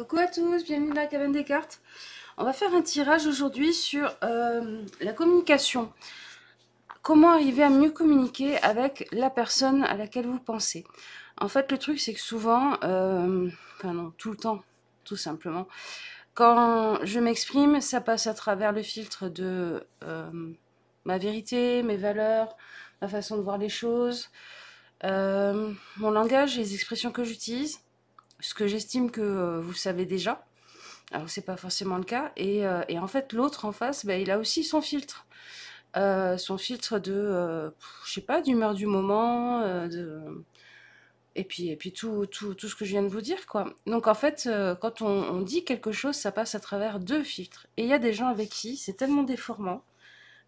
Coucou à tous, bienvenue dans la cabane des cartes. On va faire un tirage aujourd'hui sur la communication. Comment arriver à mieux communiquer avec la personne à laquelle vous pensez. En fait, le truc, c'est que souvent, enfin non, tout le temps, tout simplement, quand je m'exprime, ça passe à travers le filtre de ma vérité, mes valeurs, ma façon de voir les choses, mon langage, les expressions que j'utilise, ce que j'estime que vous savez déjà. Alors c'est pas forcément le cas. Et en fait, l'autre en face, ben, il a aussi son filtre. Son filtre de, je sais pas, d'humeur du moment, et puis tout ce que je viens de vous dire, quoi. Donc en fait, quand on dit quelque chose, ça passe à travers deux filtres. Et il y a des gens avec qui c'est tellement déformant,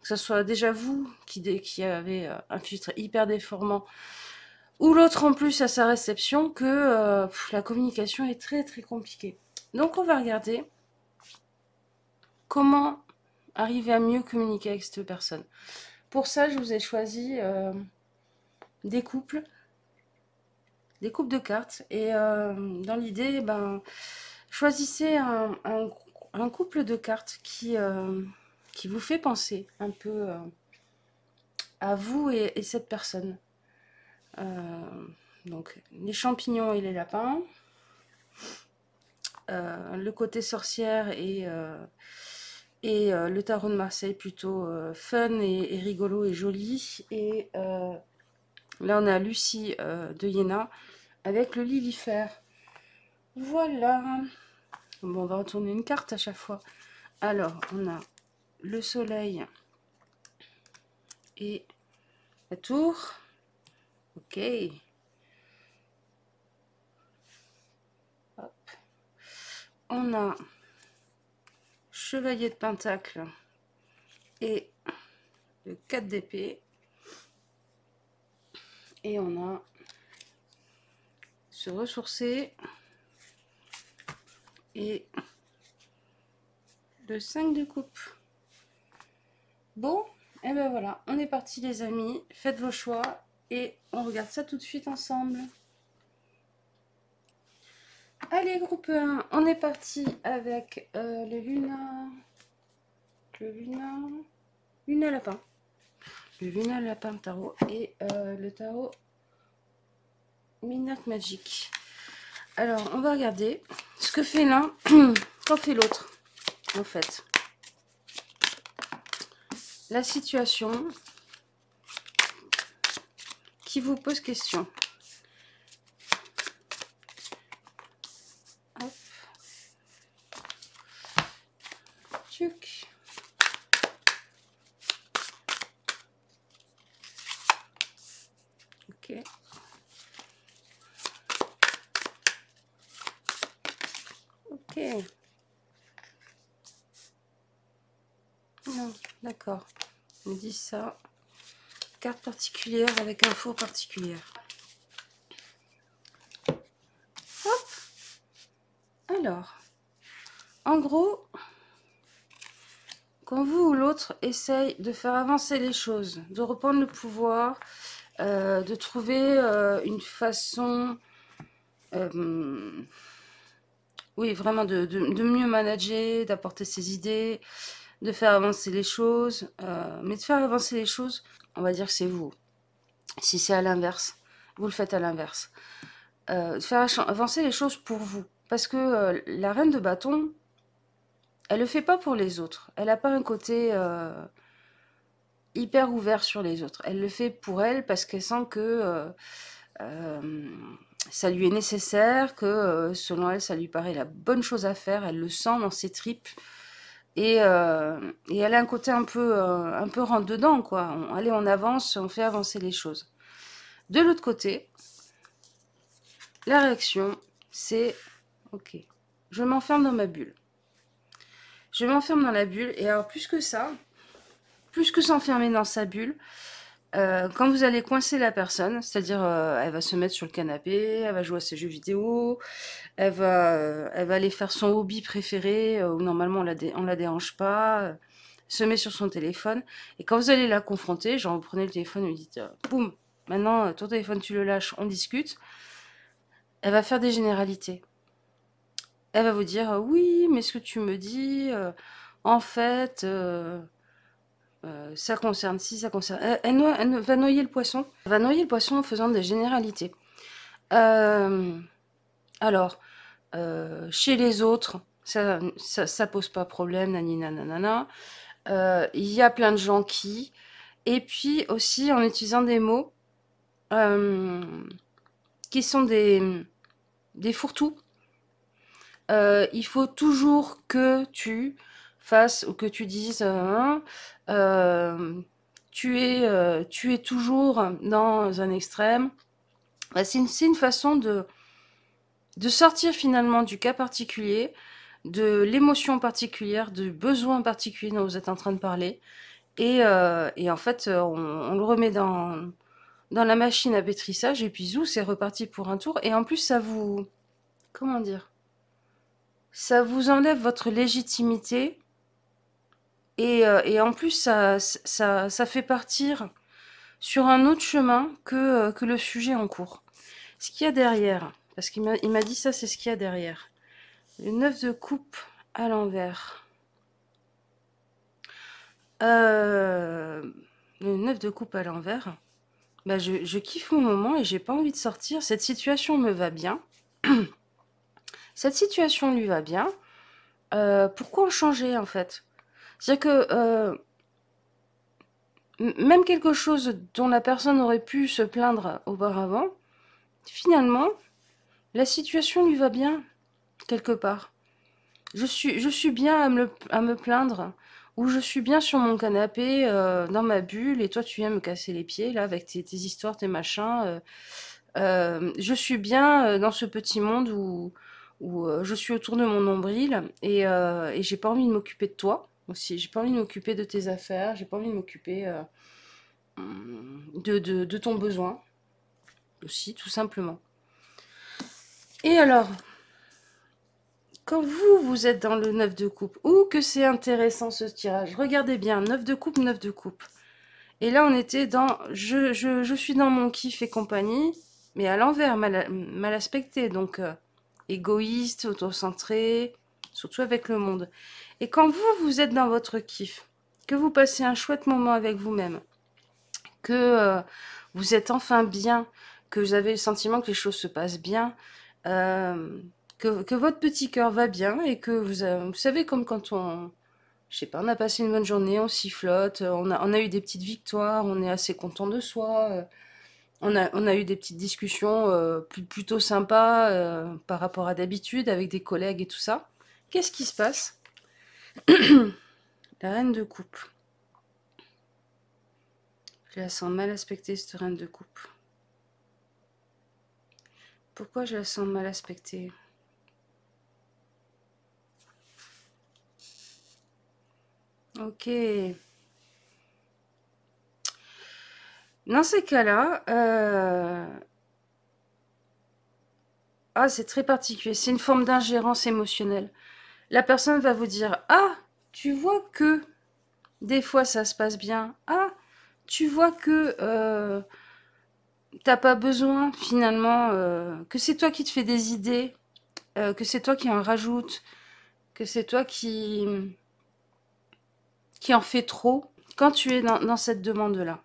que ce soit déjà vous qui avez un filtre hyper déformant, ou l'autre en plus à sa réception, que la communication est très très compliquée. Donc on va regarder comment arriver à mieux communiquer avec cette personne. Pour ça, je vous ai choisi des couples, de cartes. Et dans l'idée, ben, choisissez un couple de cartes qui vous fait penser un peu à vous et cette personne. Donc, les champignons et les lapins, le côté sorcière et le tarot de Marseille plutôt fun et rigolo et joli. Et là, on a Lucie de Iéna avec le Lilifère. Voilà. Bon, on va retourner une carte à chaque fois. Alors, on a le soleil et la tour. Ok. Hop. On a chevalier de pentacle et le 4 d'épée. Et on a se ressourcer et le 5 de coupe. Bon, et ben voilà, on est parti les amis. Faites vos choix et on regarde ça tout de suite ensemble. Allez, groupe 1, on est parti avec le Luna Lapin. Le Luna Lapin tarot et le tarot Minac Magic. Alors, on va regarder ce que fait l'un, qu'en fait l'autre, en fait. La situation qui vous pose question. Hop. Tchuc. Ok. Ok. Non, d'accord. On dit ça. Carte particulière avec info particulière. Hop. Alors, en gros, quand vous ou l'autre essaye de faire avancer les choses, de reprendre le pouvoir, de trouver une façon, oui, vraiment de mieux manager, d'apporter ses idées, de faire avancer les choses, mais de faire avancer les choses, on va dire que c'est vous. Si c'est à l'inverse, vous le faites à l'inverse. De faire avancer les choses pour vous. Parce que la reine de bâton, elle le fait pas pour les autres. Elle n'a pas un côté hyper ouvert sur les autres. Elle le fait pour elle parce qu'elle sent que ça lui est nécessaire, que selon elle, ça lui paraît la bonne chose à faire. Elle le sent dans ses tripes. Et elle a un côté un peu rentre dedans, quoi. Allez, on avance, on fait avancer les choses. De l'autre côté, la réaction, c'est ok, je m'enferme dans ma bulle. Je m'enferme dans la bulle, et alors plus que ça, plus que s'enfermer dans sa bulle, quand vous allez coincer la personne, c'est-à-dire elle va se mettre sur le canapé, elle va jouer à ses jeux vidéo, elle va aller faire son hobby préféré, où normalement on la dérange pas, se met sur son téléphone, et quand vous allez la confronter, genre vous prenez le téléphone et vous dites boum, maintenant ton téléphone tu le lâches, on discute, elle va faire des généralités. Elle va vous dire, oui, mais ce que tu me dis, en fait, ça concerne ci, ça concerne... Elle va noyer le poisson. Elle va noyer le poisson en faisant des généralités. Euh, alors, chez les autres, ça pose pas problème, nanina, nanana. Il y a plein de gens qui... Et puis aussi en utilisant des mots euh, qui sont des fourre-tout. Il faut toujours que tu fasses ou que tu dises euh, tu es toujours dans un extrême. Bah, c'est une façon de sortir finalement du cas particulier, de l'émotion particulière, du besoin particulier dont vous êtes en train de parler. Et en fait, on le remet dans la machine à pétrissage et puis zou, c'est reparti pour un tour. Et en plus, ça vous... Comment dire? Ça vous enlève votre légitimité et en plus, ça fait partir sur un autre chemin que le sujet en cours. Ce qu'il y a derrière, parce il m'a dit ça, c'est ce qu'il y a derrière. Le 9 de coupe à l'envers. Euh, le 9 de coupe à l'envers. Bah, je kiffe mon moment et j'ai pas envie de sortir. Cette situation me va bien. Cette situation lui va bien. Pourquoi en changer en fait? C'est-à-dire que même quelque chose dont la personne aurait pu se plaindre auparavant, finalement, la situation lui va bien, quelque part. Je suis bien à me plaindre, ou je suis bien sur mon canapé, dans ma bulle, et toi tu viens me casser les pieds, là, avec tes histoires, tes machins. Je suis bien dans ce petit monde où je suis autour de mon nombril, et j'ai pas envie de m'occuper de toi aussi. J'ai pas envie de m'occuper de tes affaires, j'ai pas envie de m'occuper de ton besoin aussi, tout simplement. Et alors, quand vous êtes dans le 9 de coupe, ou que c'est intéressant ce tirage, regardez bien, 9 de coupe, 9 de coupe. Et là, on était dans je suis dans mon kiff et compagnie, mais à l'envers, mal aspecté, donc égoïste, autocentré, surtout avec le monde. Et quand vous êtes dans votre kiff, que vous passez un chouette moment avec vous-même, que vous êtes enfin bien, que vous avez le sentiment que les choses se passent bien, euh, que votre petit cœur va bien et que vous savez, comme quand je sais pas, on a passé une bonne journée, on sifflote, on a eu des petites victoires, on est assez content de soi, on a eu des petites discussions plutôt sympas par rapport à d'habitude avec des collègues et tout ça. Qu'est-ce qui se passe? La reine de coupe. Je la sens mal aspectée, cette reine de coupe. Pourquoi je la sens mal aspectée? Ok. Dans ces cas-là, ah, c'est très particulier. C'est une forme d'ingérence émotionnelle. La personne va vous dire, ah, tu vois que des fois ça se passe bien. Ah, tu vois que t'as pas besoin finalement, que c'est toi qui te fais des idées, que c'est toi qui en rajoute, que c'est toi qui en fait trop. Quand tu es dans cette demande-là,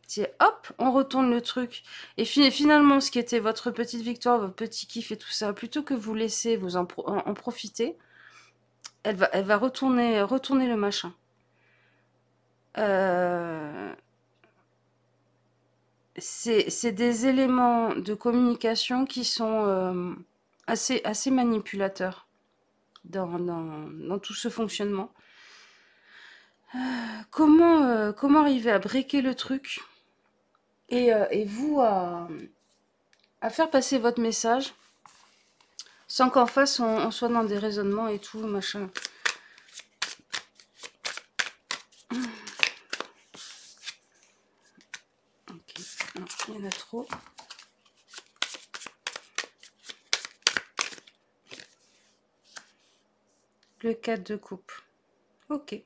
c'est hop, on retourne le truc. Et finalement, ce qui était votre petite victoire, votre petit kiff et tout ça, plutôt que vous laisser vous en profiter, elle va retourner le machin. Euh, c'est des éléments de communication qui sont assez manipulateurs dans tout ce fonctionnement. Comment arriver à breaker le truc et vous à faire passer votre message sans qu'en face on soit dans des raisonnements et tout, machin. Ok, non, il y en a trop. Le 4 de coupe. Ok.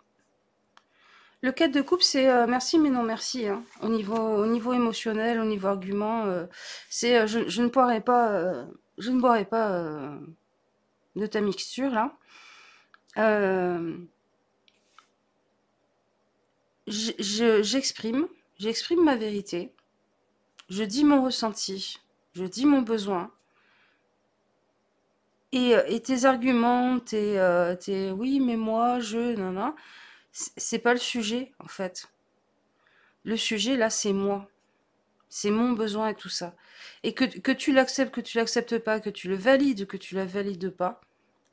Le 4 de coupe, c'est merci mais non merci. Hein. Au niveau émotionnel, au niveau argument, c'est je ne boirai pas, je ne boirai pas de ta mixture, là. Euh, j'exprime ma vérité, je dis mon ressenti, je dis mon besoin, et tes arguments, oui, mais moi, non, non, c'est pas le sujet, en fait. Le sujet, là, c'est moi. C'est mon besoin et tout ça. Et que tu l'acceptes, que tu l'acceptes pas, que tu le valides, que tu la valides pas,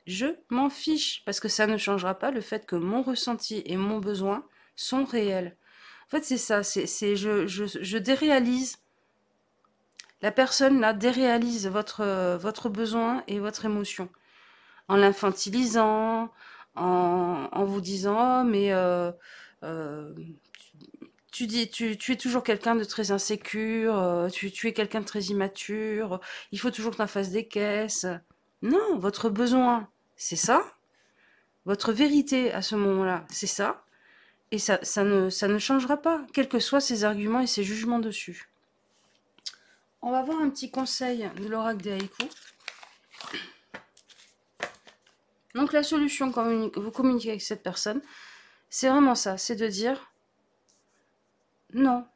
je m'en fiche, parce que ça ne changera pas le fait que mon ressenti et mon besoin sont réels. En fait, c'est ça, je déréalise. La personne, là, déréalise votre besoin et votre émotion. En l'infantilisant, en vous disant, oh, mais euh, tu es toujours quelqu'un de très insécure, tu es quelqu'un de très immature, il faut toujours que tu en fasses des caisses. Non, votre besoin, c'est ça. Votre vérité à ce moment-là, c'est ça. Et ça ne changera pas, quels que soient ses arguments et ses jugements dessus. On va voir un petit conseil de l'oracle des haïkus. Donc la solution quand vous communiquez avec cette personne, c'est vraiment ça, c'est de dire non,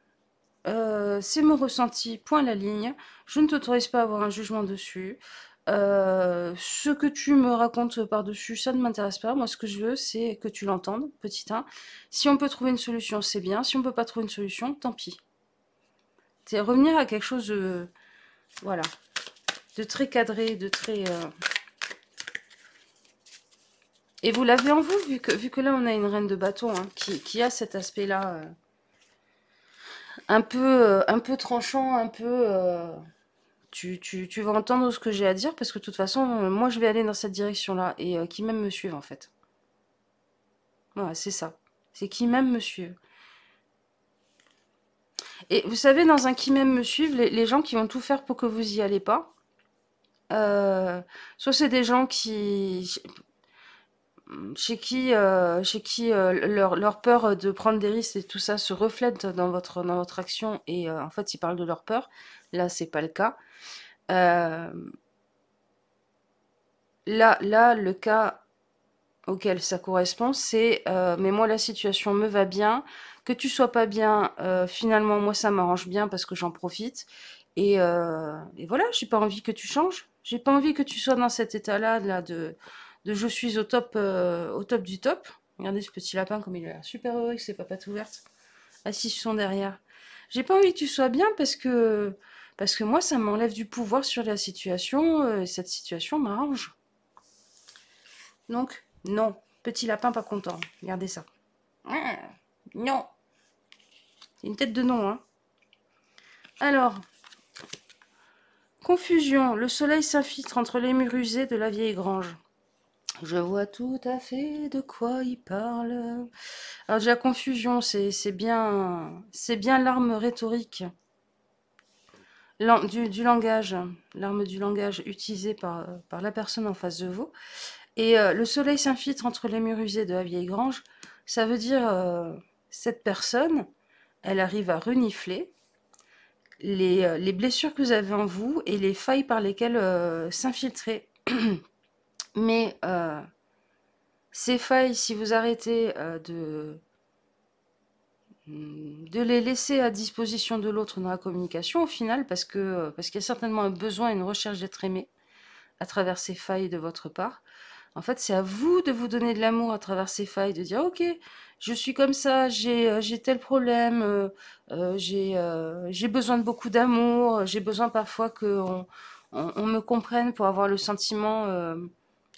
c'est mon ressenti, point la ligne, je ne t'autorise pas à avoir un jugement dessus. Ce que tu me racontes par-dessus, ça ne m'intéresse pas. Moi, ce que je veux, c'est que tu l'entendes, petit 1. Si on peut trouver une solution, c'est bien. Si on peut pas trouver une solution, tant pis. C'est revenir à quelque chose de, voilà, de très cadré, de très... Et vous l'avez en vous, vu que là, on a une reine de bâton hein, qui a cet aspect-là un peu tranchant, un peu... tu vas entendre ce que j'ai à dire, parce que de toute façon, moi, je vais aller dans cette direction-là, et qui même me suivent, en fait. Voilà, c'est ça. C'est qui même me suivent. Et vous savez, dans un qui même me suivent, les gens qui vont tout faire pour que vous y allez pas, soit c'est des gens chez qui leur peur de prendre des risques et tout ça se reflète dans votre action, et en fait, ils parlent de leur peur. Là, c'est pas le cas. Euh, là, le cas auquel ça correspond, c'est mais moi la situation me va bien, que tu sois pas bien, finalement moi ça m'arrange bien parce que j'en profite, et voilà, j'ai pas envie que tu changes, j'ai pas envie que tu sois dans cet état-là là, de je suis au top du top. Regardez ce petit lapin comme il a l'air super heureux avec ses papates ouvertes, assis sur son derrière. J'ai pas envie que tu sois bien parce que moi ça m'enlève du pouvoir sur la situation, et cette situation m'arrange. Donc, non. Petit lapin pas content. Regardez ça. Non. C'est une tête de non, hein. Alors, confusion. Le soleil s'infiltre entre les murs usés de la vieille grange. Je vois tout à fait de quoi il parle. Alors déjà, confusion, c'est bien l'arme rhétorique du langage, l'arme du langage utilisée par la personne en face de vous. Et le soleil s'infiltre entre les murs usés de la vieille grange. Ça veut dire cette personne, elle arrive à renifler les blessures que vous avez en vous et les failles par lesquelles s'infiltrer. Mais ces failles, si vous arrêtez de les laisser à disposition de l'autre dans la communication, au final, parce qu'il y a certainement un besoin, une recherche d'être aimé à travers ces failles de votre part. En fait, c'est à vous de vous donner de l'amour à travers ces failles, de dire, ok, je suis comme ça, j'ai tel problème, j'ai besoin de beaucoup d'amour, j'ai besoin parfois on me comprenne pour avoir le sentiment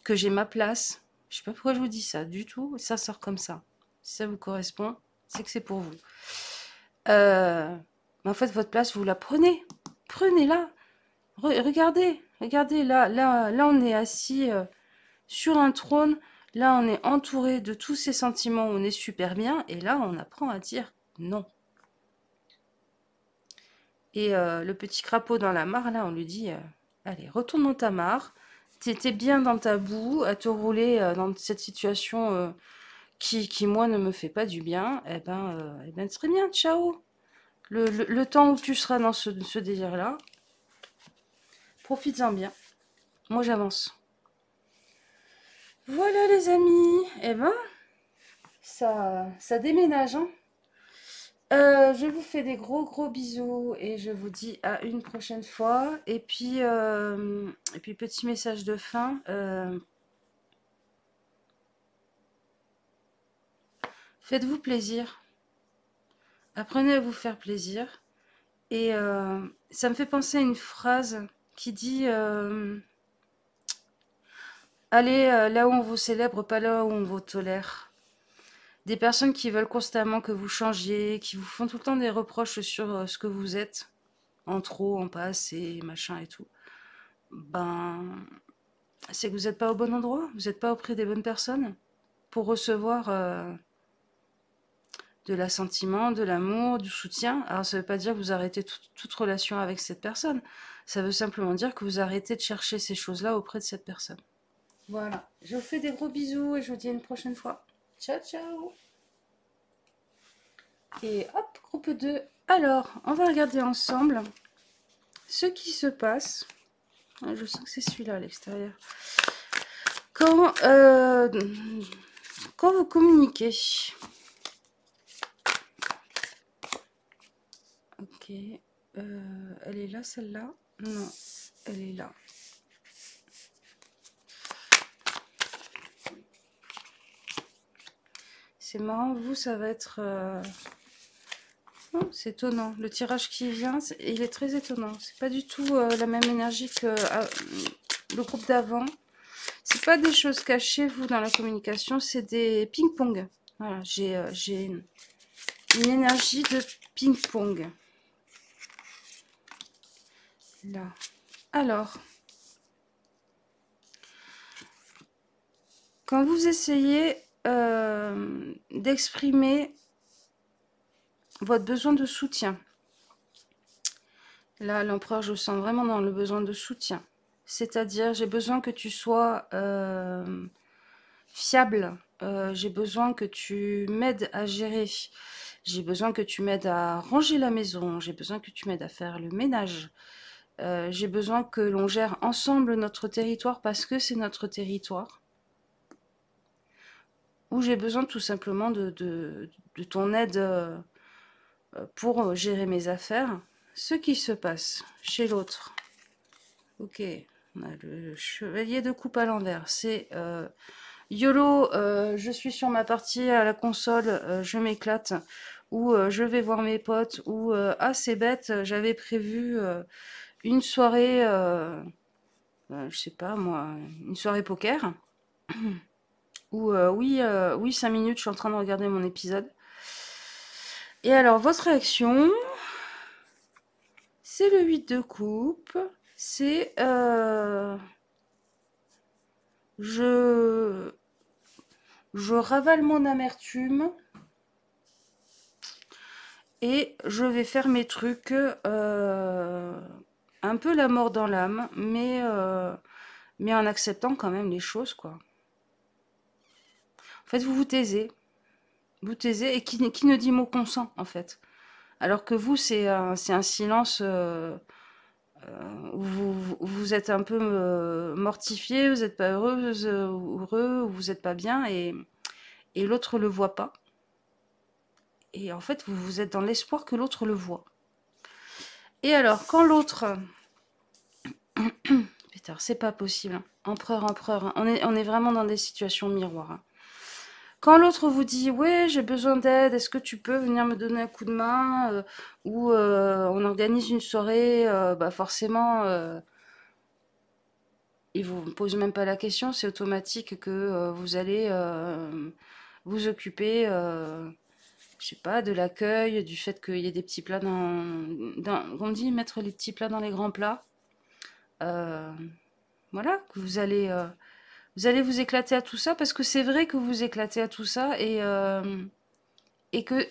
que j'ai ma place. Je sais pas pourquoi je vous dis ça du tout, ça sort comme ça. Si ça vous correspond, c'est que c'est pour vous. Mais en fait, votre place, vous la prenez. Prenez-la. Regardez, là, on est assis sur un trône. Là, on est entouré de tous ces sentiments, on est super bien. Et là, on apprend à dire non. Et le petit crapaud dans la mare, là, on lui dit allez, retourne dans ta mare. T'étais bien dans ta boue, à te rouler dans cette situation qui, moi, ne me fait pas du bien. Eh ben très bien, ciao. Le temps où tu seras dans ce délire-là, profites-en bien. Moi, j'avance. Voilà les amis, eh ben, ça déménage, hein. Je vous fais des gros bisous et je vous dis à une prochaine fois. Et puis petit message de fin, faites-vous plaisir, apprenez à vous faire plaisir. Et ça me fait penser à une phrase qui dit allez là où on vous célèbre, pas là où on vous tolère. Des personnes qui veulent constamment que vous changiez, qui vous font tout le temps des reproches sur ce que vous êtes, en trop, en pas assez, machin et tout. Ben, c'est que vous n'êtes pas au bon endroit, vous n'êtes pas auprès des bonnes personnes pour recevoir de l'assentiment, de l'amour, du soutien. Alors ça ne veut pas dire que vous arrêtez toute relation avec cette personne, ça veut simplement dire que vous arrêtez de chercher ces choses-là auprès de cette personne. Voilà, je vous fais des gros bisous et je vous dis à une prochaine fois. Ciao, ciao. Et hop, groupe 2. Alors, on va regarder ensemble ce qui se passe. Je sens que c'est celui-là à l'extérieur. Quand, quand vous communiquez. Ok. Elle est là, celle-là? Non, elle est là. C'est marrant, vous, ça va être... c'est étonnant. Le tirage qui vient, il est très étonnant. C'est pas du tout la même énergie que le groupe d'avant. C'est pas des choses cachées, vous, dans la communication, c'est des ping-pong. Voilà, j'ai une énergie de ping-pong. Là. Alors, quand vous essayez d'exprimer votre besoin de soutien, là, l'empereur, je sens vraiment dans le besoin de soutien. C'est-à-dire, j'ai besoin que tu sois fiable. J'ai besoin que tu m'aides à gérer. J'ai besoin que tu m'aides à ranger la maison. J'ai besoin que tu m'aides à faire le ménage. J'ai besoin que l'on gère ensemble notre territoire parce que c'est notre territoire. Ou j'ai besoin tout simplement de ton aide pour gérer mes affaires. Ce qui se passe chez l'autre. Ok, on a le chevalier de coupe à l'envers. C'est YOLO, je suis sur ma partie à la console, je m'éclate. Ou je vais voir mes potes. Ou ah, c'est bête, j'avais prévu une soirée, je sais pas moi, une soirée poker. Ou oui, 5 minutes, je suis en train de regarder mon épisode. Et alors, votre réaction, c'est le 8 de coupe. C'est je ravale mon amertume et je vais faire mes trucs un peu la mort dans l'âme, mais en acceptant quand même les choses, quoi. En fait, vous vous taisez. Vous taisez et qui ne dit mot consent, en fait. Alors que vous, c'est un silence où vous êtes un peu mortifié, vous n'êtes pas heureuse, ou heureux, ou vous n'êtes pas bien, et l'autre le voit pas. Et en fait, vous êtes dans l'espoir que l'autre le voit. Et alors, quand l'autre... Putain, c'est pas possible. Hein. Empereur, hein. On est vraiment dans des situations miroirs. Hein. Quand l'autre vous dit ouais, j'ai besoin d'aide, est-ce que tu peux venir me donner un coup de main ou on organise une soirée, bah forcément, il vous pose même pas la question, c'est automatique que vous allez vous occuper, je sais pas, de l'accueil, du fait qu'il y ait des petits plats on dit mettre les petits plats dans les grands plats. Euh, voilà, que vous allez vous éclater à tout ça parce que c'est vrai que vous éclatez à tout ça et que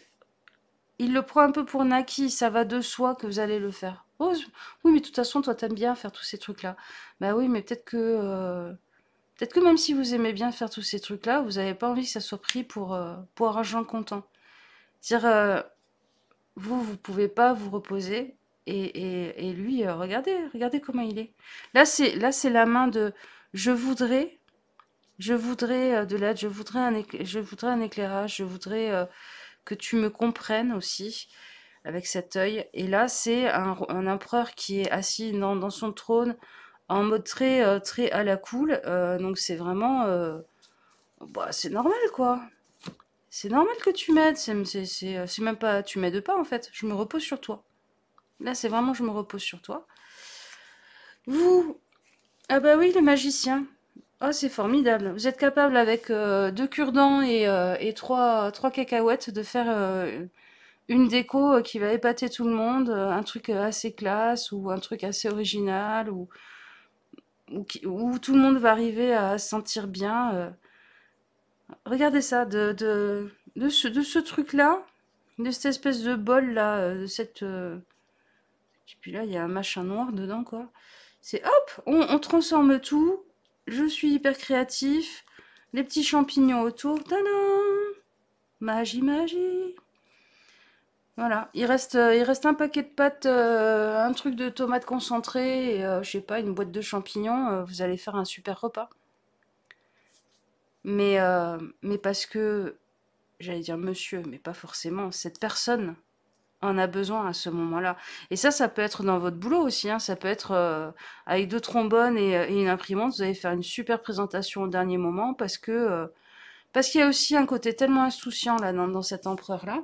il le prend un peu pour acquis, ça va de soi que vous allez le faire. Oh, oui, mais de toute façon, toi, t'aimes bien faire tous ces trucs-là. Bah oui, mais peut-être que même si vous aimez bien faire tous ces trucs-là, vous n'avez pas envie que ça soit pris pour argent comptant. Dire, vous pouvez pas vous reposer. Et lui, regardez comment il est. Là, c'est la main de je voudrais, Je voudrais de l'aide, je voudrais un éclairage, je voudrais que tu me comprennes aussi avec cet œil. Et là, c'est un empereur qui est assis dans son trône en mode très à la cool. Donc c'est vraiment, bah, c'est normal quoi. C'est normal que tu m'aides. C'est même pas, tu m'aides pas en fait. Je me repose sur toi. Là, c'est vraiment, je me repose sur toi. Vous, ah bah oui, le magicien. Oh, c'est formidable. Vous êtes capable avec deux cure-dents et trois cacahuètes de faire une déco qui va épater tout le monde, un truc assez classe ou un truc assez original où tout le monde va arriver à se sentir bien. Regardez ça, de ce truc-là, de cette espèce de bol-là, de cette... et puis là, il y a un machin noir dedans, quoi. C'est hop, on transforme tout. Je suis hyper créatif. Les petits champignons autour. Tadam! Magie, magie. Voilà. Il reste un paquet de pâtes, un truc de tomates concentrées et je sais pas, une boîte de champignons. Vous allez faire un super repas. Mais parce que, j'allais dire monsieur, mais pas forcément, cette personne en a besoin à ce moment-là. Et ça peut être dans votre boulot aussi, hein. Ça peut être avec deux trombones et une imprimante, vous allez faire une super présentation au dernier moment parce qu'il y a aussi un côté tellement insouciant là dans cet empereur-là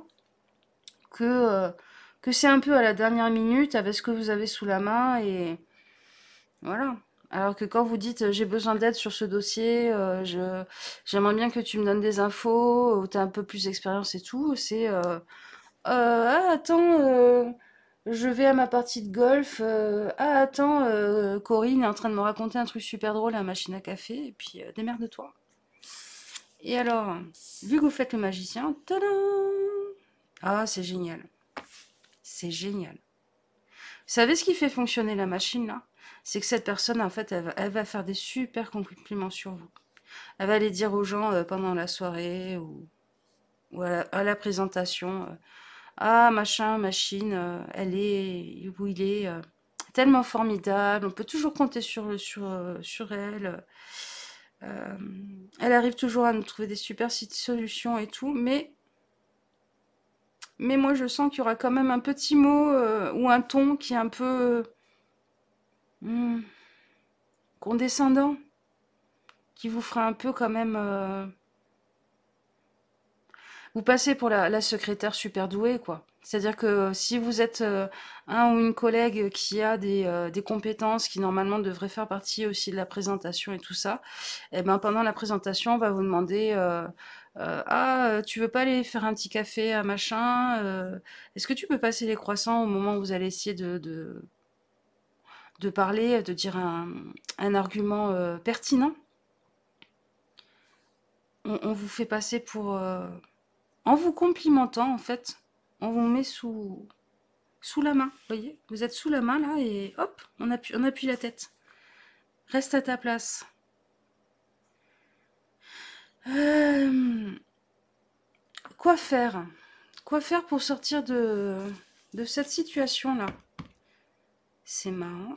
que, euh, que c'est un peu à la dernière minute avec ce que vous avez sous la main et voilà. Alors que quand vous dites j'ai besoin d'aide sur ce dossier, j'aimerais bien que tu me donnes des infos, ou tu as un peu plus d'expérience et tout, c'est ah, attends, je vais à ma partie de golf. Ah, attends, Corinne est en train de me raconter un truc super drôle à la machine à café. Et puis, démerde-toi. Et alors, vu que vous faites le magicien, tadam! Ah, c'est génial. C'est génial. Vous savez ce qui fait fonctionner la machine, là? C'est que cette personne, en fait, elle va faire des super compliments sur vous. Elle va les dire aux gens pendant la soirée ou à la présentation. Ah, machin, machine, elle est où il est tellement formidable. On peut toujours compter sur elle. Euh, Elle arrive toujours à nous trouver des super solutions et tout. Mais moi, je sens qu'il y aura quand même un petit mot ou un ton qui est un peu hmm, condescendant, qui vous fera un peu quand même. Vous passez pour la secrétaire super douée, quoi. C'est-à-dire que si vous êtes un ou une collègue qui a des compétences qui normalement devraient faire partie aussi de la présentation et tout ça, eh ben pendant la présentation, on va vous demander ah, tu veux pas aller faire un petit café à machin est-ce que tu peux passer les croissants au moment où vous allez essayer de parler, de dire un argument pertinent? On vous fait passer pour en vous complimentant, en fait, on vous met sous la main. Vous voyez? Vous êtes sous la main, là, et hop, on appuie la tête. Reste à ta place. Euh, quoi faire? Quoi faire pour sortir de cette situation-là? C'est marrant.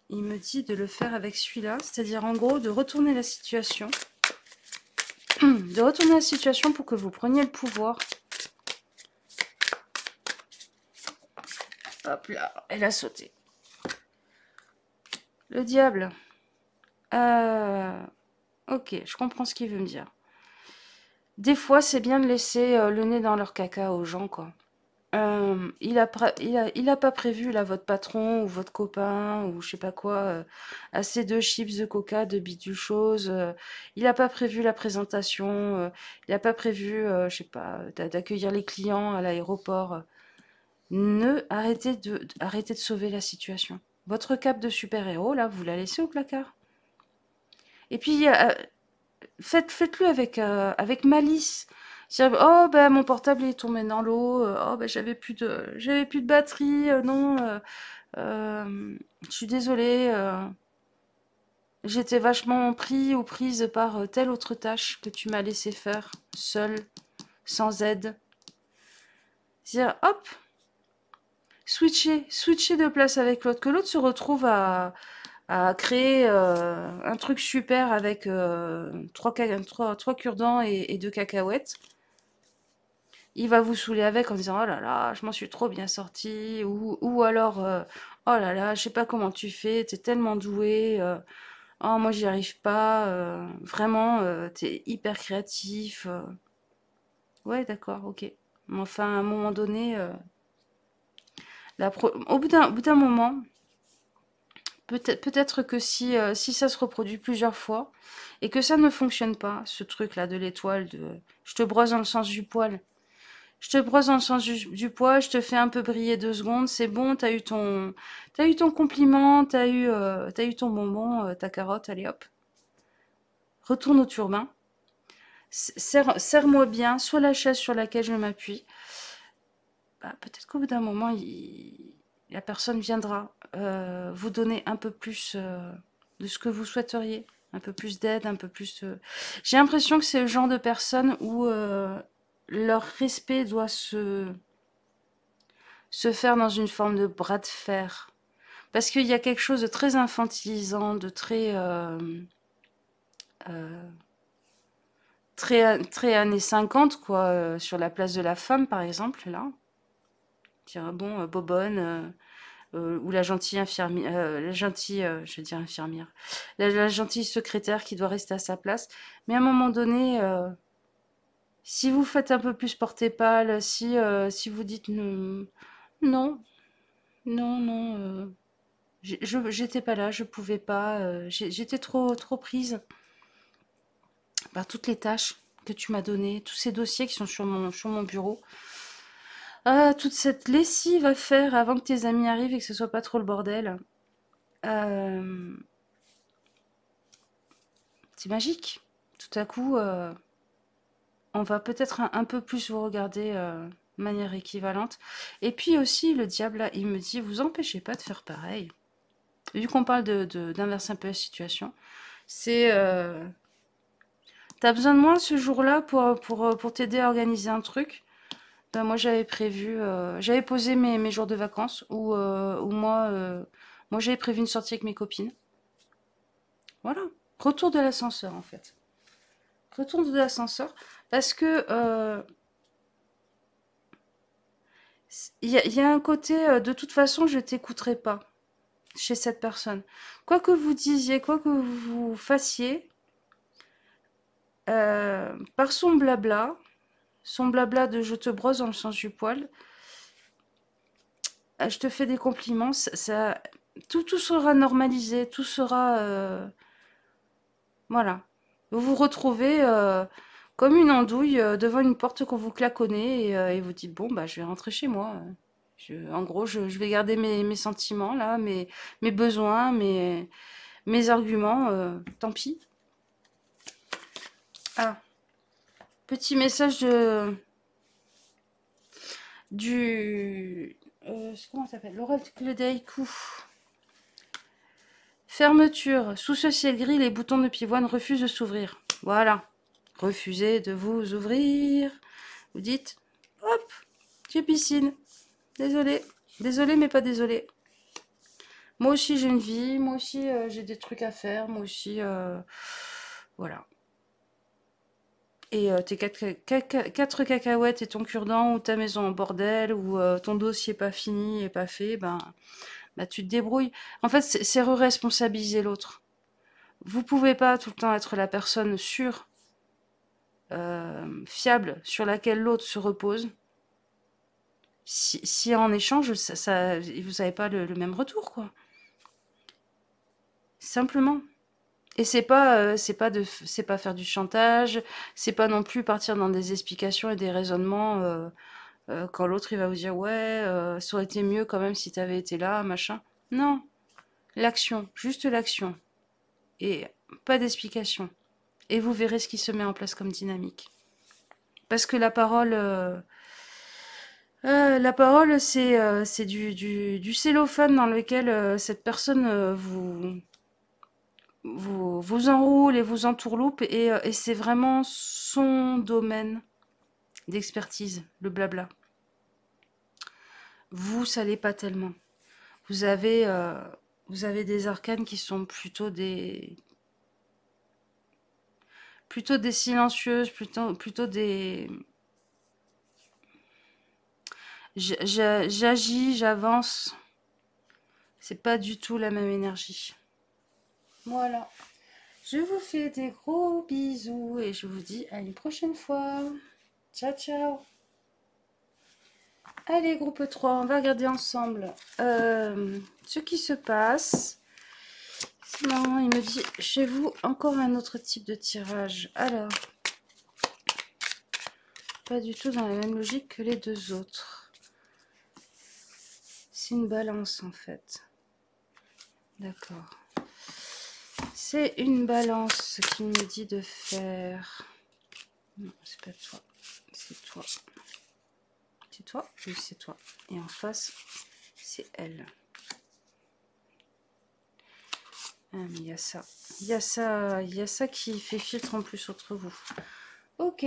Il me dit de le faire avec celui-là, c'est-à-dire en gros de retourner la situation. De retourner la situation pour que vous preniez le pouvoir. Hop là, elle a sauté. Le diable. Euh, ok, je comprends ce qu'il veut me dire. Des fois, c'est bien de laisser le nez dans leur caca aux gens, quoi. Il a pas prévu, là, votre patron ou votre copain ou je sais pas quoi, assez de chips, de coca, de bidule chose. Il a pas prévu la présentation. Il a pas prévu, je sais pas, d'accueillir les clients à l'aéroport. Arrêtez de sauver la situation. Votre cape de super-héros, là, vous la laissez au placard. Et puis, faites-le avec malice. Oh, ben, mon portable est tombé dans l'eau. Oh, ben, j'avais plus de batterie. Non, je suis désolée. J'étais vachement pris ou prise par telle autre tâche que tu m'as laissé faire, seule, sans aide. C'est-à-dire, hop, switcher de place avec l'autre, que l'autre se retrouve à créer un truc super avec trois cure-dents et deux cacahuètes. Il va vous saouler avec en disant oh là là, je m'en suis trop bien sortie, ou alors oh là là, je sais pas comment tu fais, t'es tellement doué, oh moi j'y arrive pas, vraiment, t'es hyper créatif. Ouais, d'accord, ok. Mais enfin, à un moment donné, au bout d'un moment, peut-être que si ça se reproduit plusieurs fois et que ça ne fonctionne pas, ce truc-là de l'étoile, de je te brosse dans le sens du poil, je te brosse dans le sens du poil, je te fais un peu briller 2 secondes, c'est bon, t'as eu ton compliment, t'as eu ton bonbon, ta carotte, allez hop, retourne au turbin, serre-moi bien, soit la chaise sur laquelle je m'appuie. Bah, peut-être qu'au bout d'un moment, la personne viendra vous donner un peu plus de ce que vous souhaiteriez, un peu plus d'aide, un peu plus. J'ai l'impression que c'est le genre de personne où leur respect doit se faire dans une forme de bras de fer. Parce qu'il y a quelque chose de très infantilisant, de euh, très années 50, quoi, sur la place de la femme, par exemple, là. Tiens, bon, Bobonne, ou la gentille infirmière, je veux dire infirmière, la gentille secrétaire qui doit rester à sa place. Mais à un moment donné, si vous faites un peu plus porter pâle, si vous dites non, non, non, j'étais pas là, je pouvais pas, j'étais trop prise par toutes les tâches que tu m'as données, tous ces dossiers qui sont sur mon bureau. Ah, toute cette lessive à faire avant que tes amis arrivent et que ce soit pas trop le bordel. Euh, c'est magique. Tout à coup, on va peut-être un peu plus vous regarder de manière équivalente. Et puis aussi, le diable, là, il me dit, vous empêchez pas de faire pareil. Vu qu'on parle d'inverser un peu la situation, c'est... t'as besoin de moi ce jour-là pour t'aider à organiser un truc. Ben, moi, j'avais prévu... j'avais posé mes jours de vacances où moi j'avais prévu une sortie avec mes copines. Voilà. Retour de l'ascenseur, en fait. Retour de l'ascenseur. Parce que il y a un côté, de toute façon, je t'écouterai pas chez cette personne. Quoi que vous disiez, quoi que vous fassiez, par son blabla de je te brosse dans le sens du poil, je te fais des compliments, tout sera normalisé, tout sera, voilà. Vous vous retrouvez comme une andouille devant une porte qu'on vous claconnez et vous dites bon bah je vais rentrer chez moi. En gros, je vais garder mes sentiments là, mes besoins, mes arguments. Tant pis. Ah, petit message du comment ça s'appelle? L'oracle d'Haïku. Fermeture. Sous ce ciel gris, les boutons de pivoine refusent de s'ouvrir. Voilà. Refusez de vous ouvrir. Vous dites, hop, j'ai piscine. Désolé. Désolé, mais pas désolé. Moi aussi, j'ai une vie. Moi aussi, j'ai des trucs à faire. Moi aussi, voilà. Et tes quatre cacahuètes et ton cure-dent, ou ta maison en bordel, ou ton dossier pas fini et pas fait, bah tu te débrouilles. En fait, c'est re-responsabiliser l'autre. Vous pouvez pas tout le temps être la personne sûre, fiable, sur laquelle l'autre se repose. Si en échange, vous n'avez pas le même retour, quoi. Simplement. Et c'est pas faire du chantage, c'est pas non plus partir dans des explications et des raisonnements quand l'autre il va vous dire ouais, ça aurait été mieux quand même si t'avais été là, machin. Non, l'action, juste l'action et pas d'explication. Et vous verrez ce qui se met en place comme dynamique. Parce que la parole, c'est du cellophane dans lequel cette personne vous enroule et vous entourloupe et c'est vraiment son domaine d'expertise, le blabla. Vous, ça l'est pas tellement. Vous avez Vous avez des arcanes qui sont plutôt des silencieuses, plutôt des... J'agis, j'avance. C'est pas du tout la même énergie. Voilà. Je vous fais des gros bisous et je vous dis à une prochaine fois. Ciao, ciao. Allez, groupe 3, on va regarder ensemble ce qui se passe. Sinon, il me dit chez vous encore un autre type de tirage. Alors, pas du tout dans la même logique que les deux autres. C'est une balance en fait. D'accord. C'est une balance qui me dit de faire... Non, c'est pas toi. C'est toi. C'est toi? Oui, c'est toi. Et en face, c'est elle. Ah, mais il y a ça. Il y a ça qui fait filtre en plus entre vous. Ok.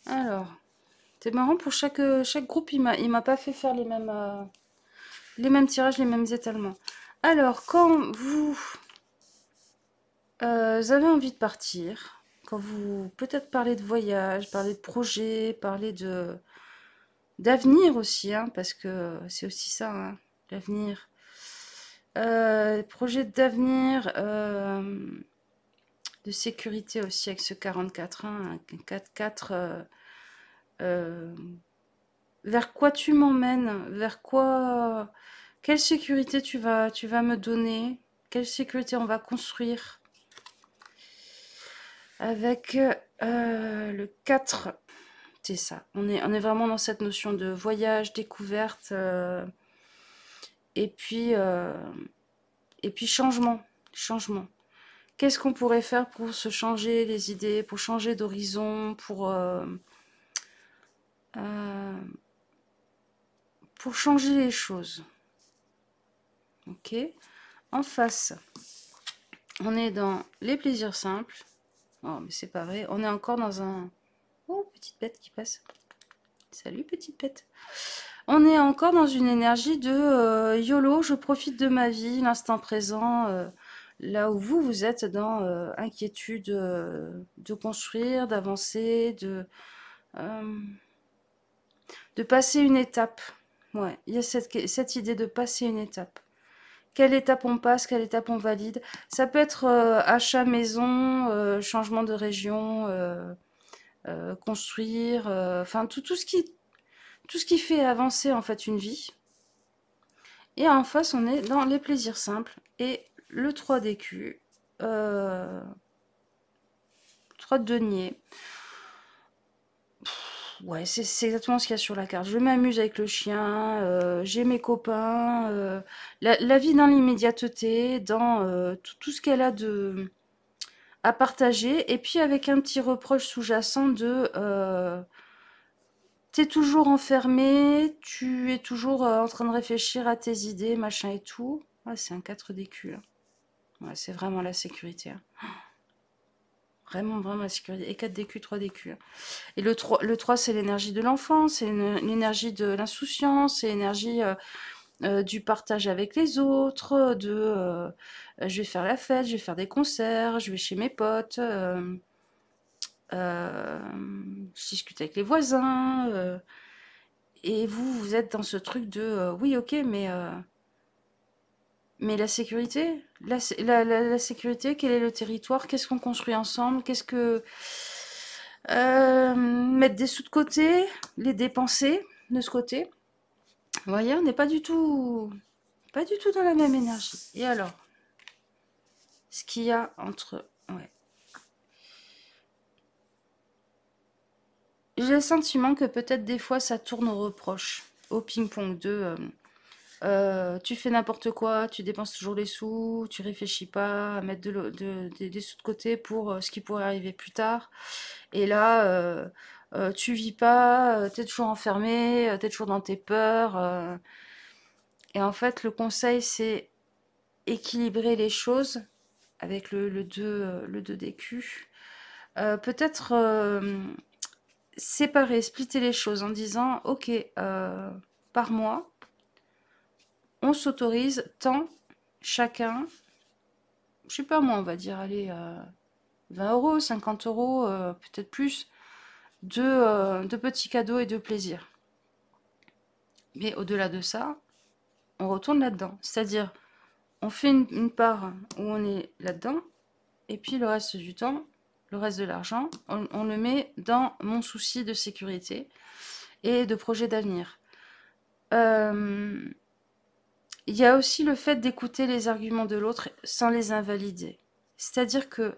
Alors, c'est marrant pour chaque groupe, il m'a pas fait faire les mêmes tirages, les mêmes étalements. Alors, quand vous avez envie de partir, quand vous peut-être parlez de voyage, parlez de projet, parlez d'avenir aussi, hein, parce que c'est aussi ça, hein, l'avenir. Projet d'avenir, de sécurité aussi avec ce 44, hein, un 4-4. Vers quoi tu m'emmènes? Vers quoi? Quelle sécurité tu vas me donner? Quelle sécurité on va construire? Avec le 4, c'est ça. On est vraiment dans cette notion de voyage, découverte, et puis, euh, et puis changement. Changement. Qu'est-ce qu'on pourrait faire pour se changer les idées, pour changer d'horizon, euh, pour changer les choses? Ok. En face, on est dans les plaisirs simples. Oh, mais c'est pas vrai. On est encore dans un... Oh, petite bête qui passe. Salut, petite bête. On est encore dans une énergie de YOLO, je profite de ma vie, l'instant présent. Là où vous êtes dans inquiétude de construire, d'avancer, euh, de passer une étape. Ouais, il y a cette idée de passer une étape. Quelle étape on passe, quelle étape on valide. Ça peut être achat maison, changement de région, construire, enfin tout ce qui fait avancer en fait une vie. Et en face, on est dans les plaisirs simples et le 3 d'écu, 3 de denier. Ouais, c'est exactement ce qu'il y a sur la carte. Je m'amuse avec le chien, j'ai mes copains, la vie dans l'immédiateté, dans tout ce qu'elle a à partager, et puis avec un petit reproche sous-jacent de t'es toujours enfermé, tu es toujours en train de réfléchir à tes idées, machin et tout. Ouais, c'est un 4 d'écu, là. Ouais, c'est vraiment la sécurité, hein. Vraiment, vraiment la sécurité. Et 4 d'écu, 3 d'écu, hein. Et le 3 c'est l'énergie de l'enfant, c'est l'énergie de l'insouciance, c'est l'énergie du partage avec les autres, je vais faire la fête, je vais faire des concerts, je vais chez mes potes, euh, je discute avec les voisins. Et vous êtes dans ce truc de oui, ok, mais la sécurité, la sécurité, quel est le territoire, qu'est-ce qu'on construit ensemble, qu'est-ce que mettre des sous de côté, les dépenser de ce côté. Vous voyez, on n'est pas du tout dans la même énergie. Et alors, ce qu'il y a entre, ouais, j'ai le sentiment que peut-être des fois ça tourne au reproche, au ping-pong de tu fais n'importe quoi, tu dépenses toujours les sous, tu réfléchis pas à mettre des sous de côté pour ce qui pourrait arriver plus tard. Et là, tu vis pas, t'es toujours enfermé, t'es toujours dans tes peurs. Et en fait, le conseil, c'est équilibrer les choses avec le 2 d'écu. Peut-être séparer, splitter les choses en disant, ok, par mois, on s'autorise tant chacun, je sais pas moi, on va dire, allez, 20 euros, 50 euros, peut-être plus, de petits cadeaux et de plaisir. Mais au-delà de ça, on retourne là-dedans. C'est-à-dire, on fait une part où on est là-dedans, et puis le reste du temps, le reste de l'argent, on le met dans mon souci de sécurité et de projet d'avenir. Il y a aussi le fait d'écouter les arguments de l'autre sans les invalider. C'est-à-dire que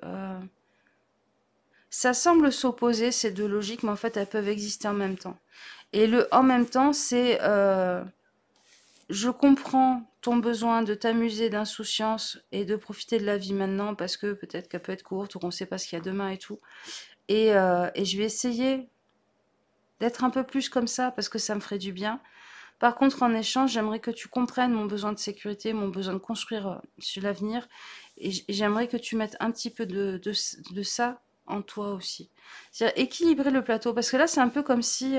ça semble s'opposer, ces deux logiques, mais en fait, elles peuvent exister en même temps. Et le en même temps, c'est je comprends ton besoin de t'amuser, d'insouciance et de profiter de la vie maintenant parce que peut-être qu'elle peut être courte ou qu'on ne sait pas ce qu'il y a demain et tout. Et je vais essayer d'être un peu plus comme ça parce que ça me ferait du bien. Par contre, en échange, j'aimerais que tu comprennes mon besoin de sécurité, mon besoin de construire sur l'avenir. Et j'aimerais que tu mettes un petit peu de ça en toi aussi. C'est-à-dire équilibrer le plateau. Parce que là, c'est un peu comme si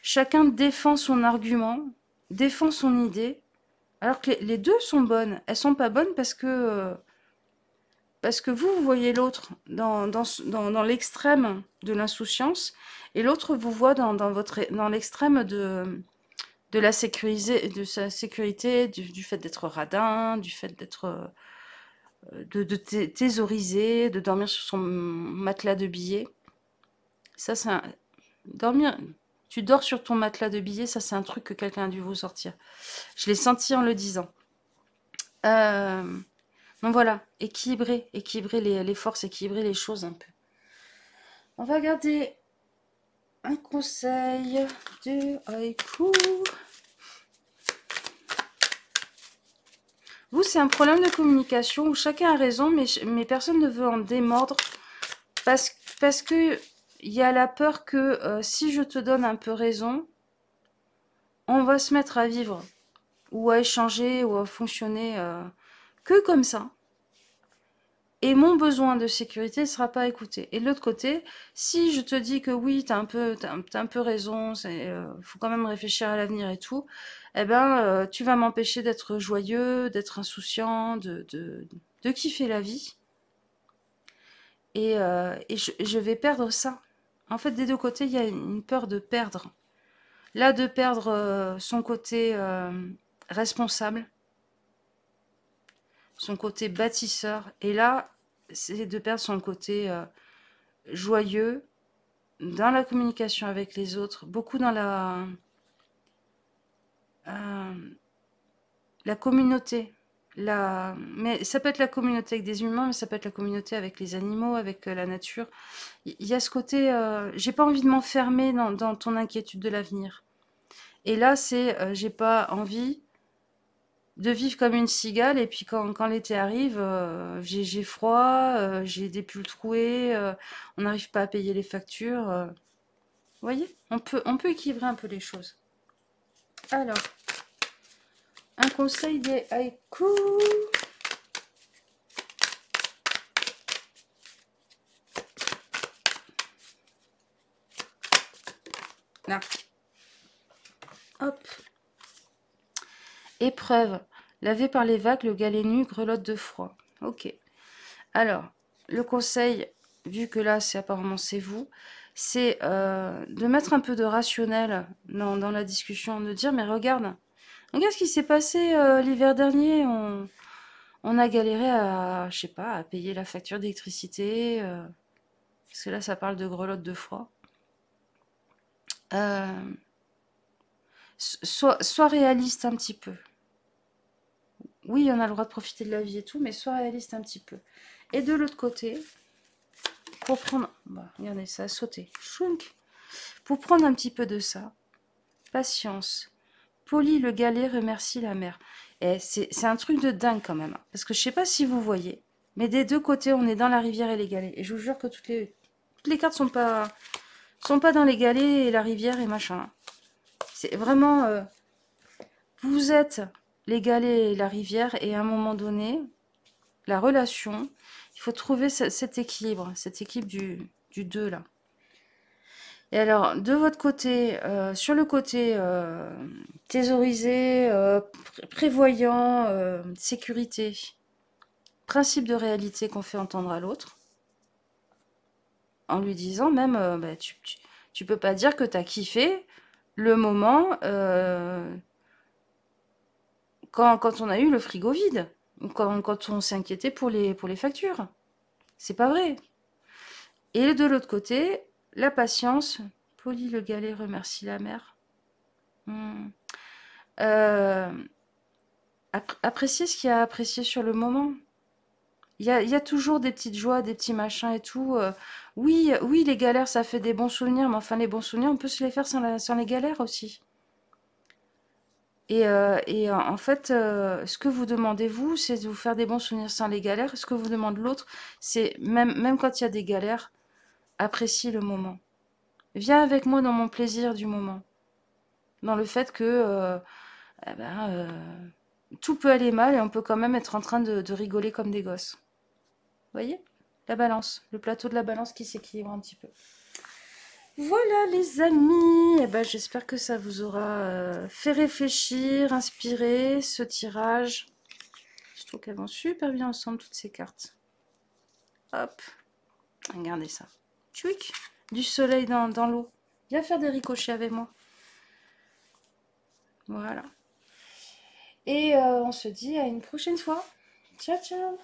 chacun défend son argument, défend son idée, alors que les deux sont bonnes. Elles sont pas bonnes parce que vous voyez l'autre dans l'extrême de l'insouciance, et l'autre vous voit dans l'extrême de la de sa sécurité, du fait d'être radin, du fait d'être thésauriser, de dormir sur son matelas de billets. Ça, dormir. Tu dors sur ton matelas de billets, ça c'est un truc que quelqu'un a dû vous sortir. Je l'ai senti en le disant. Donc voilà, équilibrer les forces, équilibrer les choses un peu. On va garder un conseil de haïku. Vous, c'est un problème de communication où chacun a raison, mais personne ne veut en démordre parce que il y a la peur que si je te donne un peu raison, on va se mettre à vivre ou à échanger ou à fonctionner que comme ça. Et mon besoin de sécurité ne sera pas écouté. Et de l'autre côté, si je te dis que oui, t'as un peu raison, faut quand même réfléchir à l'avenir et tout, eh ben, tu vas m'empêcher d'être joyeux, d'être insouciant, de kiffer la vie. Et je vais perdre ça. En fait, des deux côtés, il y a une peur de perdre. Là, de perdre son côté responsable, son côté bâtisseur. Et là, c'est de perdre son côté joyeux dans la communication avec les autres, beaucoup dans euh, la communauté. Mais ça peut être la communauté avec des humains, mais ça peut être la communauté avec les animaux, avec la nature. Il y a ce côté, j'ai pas envie de m'enfermer dans ton inquiétude de l'avenir. Et là, c'est, j'ai pas envie de vivre comme une cigale, et puis quand l'été arrive, j'ai froid, j'ai des pulls troués, on n'arrive pas à payer les factures. Vous voyez, on peut équilibrer un peu les choses. Alors, un conseil des haïkus. Là. Hop. Épreuve. Lavé par les vagues, le galet nu grelotte de froid. Ok. Alors, le conseil, vu que là, c'est apparemment c'est vous, c'est de mettre un peu de rationnel dans la discussion, de dire, mais regarde ce qui s'est passé l'hiver dernier. On a galéré à, je sais pas, à payer la facture d'électricité, parce que là, ça parle de grelotte de froid. Sois réaliste un petit peu. Oui, on a le droit de profiter de la vie et tout, mais sois réaliste un petit peu. Et de l'autre côté, pour prendre... Bah, regardez, ça a sauté. Chounk. Pour prendre un petit peu de ça, patience. Poli le galet remercie la mer. Et c'est un truc de dingue quand même. Parce que je sais pas si vous voyez, mais des deux côtés, on est dans la rivière et les galets. Et je vous jure que toutes les cartes sont pas dans les galets et la rivière et machin. C'est vraiment... vous êtes les galets et la rivière, et à un moment donné, la relation, il faut trouver cet équilibre du 2 là. Et alors, de votre côté, sur le côté thésaurisé, prévoyant, sécurité, principe de réalité qu'on fait entendre à l'autre, en lui disant même, bah, tu peux pas dire que tu as kiffé le moment quand on a eu le frigo vide, ou quand on s'est inquiété pour les factures. C'est pas vrai. Et de l'autre côté, la patience. Poli le galet remercie la mère. Hmm. Euh, Apprécier ce qu'il y a à apprécier sur le moment. Il y a toujours des petites joies, des petits machins et tout. Oui, oui, les galères, ça fait des bons souvenirs, mais enfin, les bons souvenirs, on peut se les faire sans les galères aussi. Et en fait, ce que vous demandez, vous, c'est de vous faire des bons souvenirs sans les galères. Ce que vous demande l'autre, c'est, même quand il y a des galères, apprécie le moment. Viens avec moi dans mon plaisir du moment. Dans le fait que eh ben, tout peut aller mal et on peut quand même être en train de rigoler comme des gosses. Vous voyez? La balance, le plateau de la balance qui s'équilibre un petit peu. Voilà les amis, eh ben, j'espère que ça vous aura fait réfléchir, inspiré ce tirage. Je trouve qu'elles vont super bien ensemble toutes ces cartes. Hop, regardez ça. Tchouic, du soleil dans l'eau. Viens faire des ricochets avec moi. Voilà. Et on se dit à une prochaine fois. Ciao, ciao.